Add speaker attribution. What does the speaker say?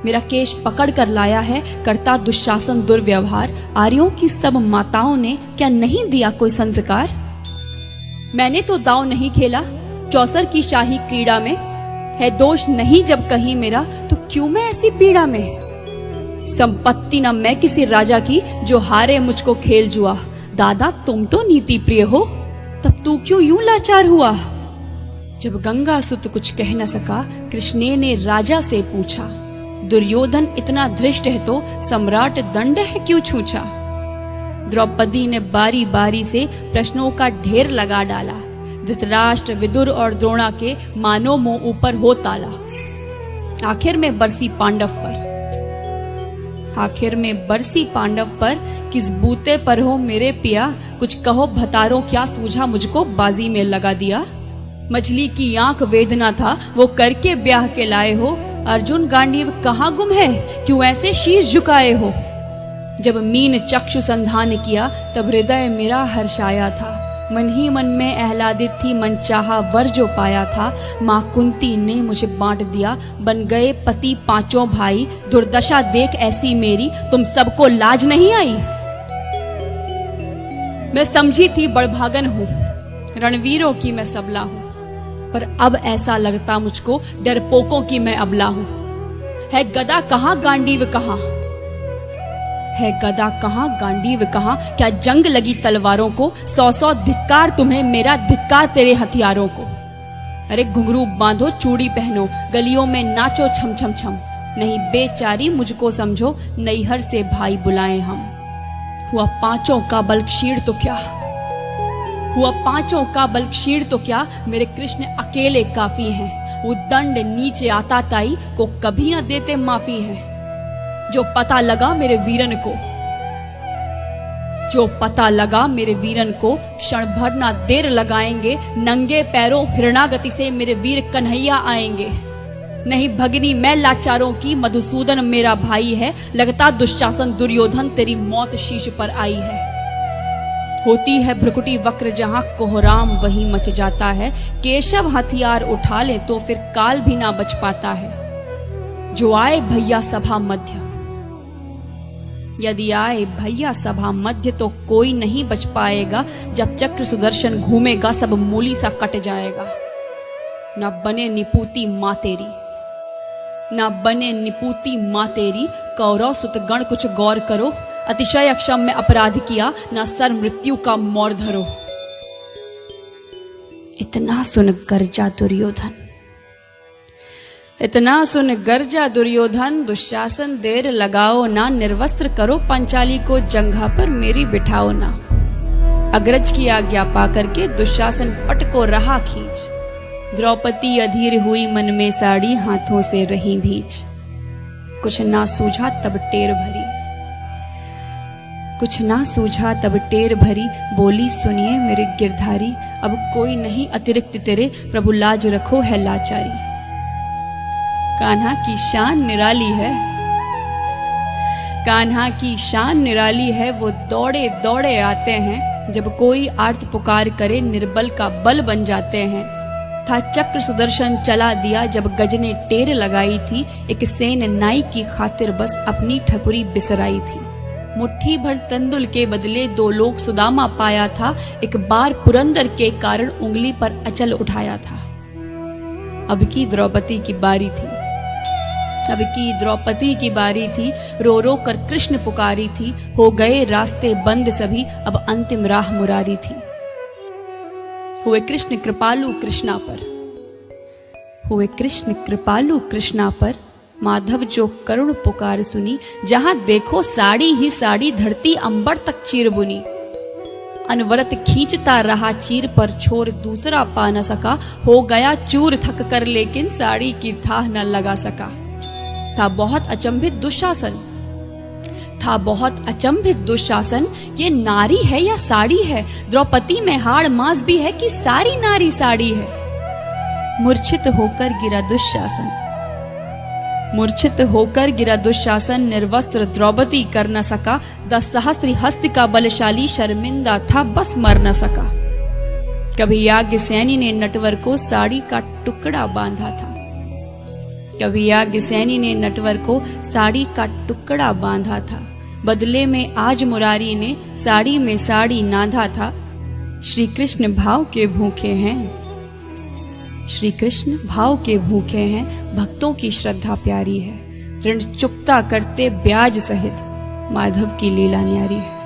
Speaker 1: मेरा केश पकड़ कर लाया है, करता दुशासन दुर्व्यवहार। आर्यों की सब माताओं ने क्या नहीं दिया कोई संस्कार? मैंने तो दांव नहीं खेला चौसर की शाही क्रीड़ा में, है दोष नहीं जब कहीं मेरा, तो क्यों मैं ऐसी पीड़ा में? संपत्ति न मैं किसी राजा की, जो हारे मुझको खेल जुआ। दादा तुम तो नीति प्रिय हो, तब तू क्यों यूं लाचार हुआ? जब गंगा सुत कुछ कह न सका, कृष्ण ने राजा से पूछा। दुर्योधन इतना धृष्ट है तो सम्राट दंड है क्यों छूछा? द्रौपदी ने बारी बारी से प्रश्नों का ढेर लगा डाला। धृतराष्ट्र, विदुर और द्रोणा के मानो मुंह ऊपर हो ताला। आखिर में बरसी पांडव पर, किस बूते पर हो मेरे पिया? कुछ कहो भतारो क्या सूझा मुझको बाजी में लगा दिया? मछली की आंख वेदना था वो करके ब्याह के लाए हो। अर्जुन गांडीव कहाँ गुम है, क्यों ऐसे शीश झुकाए हो? जब मीन चक्षु संधान किया, तब हृदय मेरा हर्षाया था। मन ही मन में आह्लादित थी, मन चाहा वर जो पाया था। माँ कुंती ने मुझे बांट दिया, बन गए पति पांचों भाई। दुर्दशा देख ऐसी मेरी, तुम सबको लाज नहीं आई? मैं समझी थी बड़भागन हूँ, रणवीरों की मैं सबला हूँ, पर अब ऐसा लगता मुझको डरपोकों की मैं अबला हूँ। है गदा कहाँ गांडीव कहाँ, है गदा कहाँ गांडीव कहाँ? क्या जंग लगी तलवारों को? 100 धिक्कार तुम्हें, मेरा धिक्कार तेरे हथियारों को। अरे घुंघरू बांधो चूड़ी पहनो, गलियों में नाचो छम छम छम। नहीं बेचारी मुझको समझो, नैहर से भाई बुलाएं हम। हुआ पांचों का बल क्षीण तो क्या, मेरे कृष्ण अकेले काफी हैं। वो दंड नीचे आता ताई को कभी न देते माफी है। जो पता लगा मेरे वीरन को, क्षण भर ना देर लगाएंगे। नंगे पैरों हिरणागति से मेरे वीर कन्हैया आएंगे। नहीं भगनी मैं लाचारों की, मधुसूदन मेरा भाई है। लगता दुशासन दुर्योधन तेरी मौत शीश पर आई है। होती है भ्रुकुटी वक्र जहां कोहराम वहीं मच जाता है। केशव हथियार उठा ले तो फिर काल भी ना बच पाता है। जो आए भैया सभा मध्य, यदि आए भैया सभा मध्य, तो कोई नहीं बच पाएगा। जब चक्र सुदर्शन घूमेगा, सब मूली सा कट जाएगा। न बने निपूती माँ तेरी, कौरव सुत गण कुछ गौर करो। अतिशय अक्षम में अपराध किया, न सर मृत्यु का मोर धरो। इतना सुन गर्जा दुर्योधन, दुशासन देर लगाओ ना। निर्वस्त्र करो पंचाली को, जंघा पर मेरी बिठाओ ना। अग्रज की आज्ञा पा करके दुशासन पट को रहा खींच। द्रौपदी अधीर हुई मन में साड़ी, हाथों से रही भीज। कुछ ना सूझा तब टेर भरी, बोली सुनिए मेरे गिरधारी। अब कोई नहीं अतिरिक्त तेरे, प्रभु लाज रखो है लाचारी। कान्हा की शान निराली है, वो दौड़े दौड़े आते हैं। जब कोई आर्त पुकार करे, निर्बल का बल बन जाते हैं। था चक्र सुदर्शन चला दिया, जब गज ने टेर लगाई थी। एक सेन नाई की खातिर बस अपनी ठकुरी बिसराई थी। मुट्ठी भर तंदुल के बदले 2 लोग सुदामा पाया था। एक बार पुरंदर के कारण उंगली पर अचल उठाया था। अब की द्रौपदी की बारी थी, रो रो कर कृष्ण पुकारी थी। हो गए रास्ते बंद सभी, अब अंतिम राह मुरारी थी। हुए कृष्ण कृपालु कृष्णा पर, माधव जो करुण पुकार सुनी। जहां देखो साड़ी ही साड़ी, धरती अंबर तक चीर बुनी। अनवरत खींचता रहा चीर पर, छोर दूसरा पा न सका। हो गया चूर थक कर, लेकिन साड़ी की थाह न लगा सका। था बहुत अचंभित दुशासन, ये नारी है या साड़ी है? द्रौपदी में हाड़ मांस भी है कि सारी नारी साड़ी है? मूर्छित होकर गिरा दुशासन, निर्वस्त्र द्रौपदी कर न सका। 10 सहस्त्र हस्त का बलशाली, शर्मिंदा था बस मर न सका। कभी याज्ञसेनी ने नटवर को साड़ी का टुकड़ा बांधा था। कभी याज्ञसेनी ने नटवर को साड़ी का टुकड़ा बांधा था, बदले में आज मुरारी ने साड़ी में साड़ी नाधा था। श्री कृष्ण भाव के भूखे हैं, श्री कृष्ण भाव के भूखे हैं, भक्तों की श्रद्धा प्यारी है। ऋण चुकता करते ब्याज सहित, माधव की लीला न्यारी है।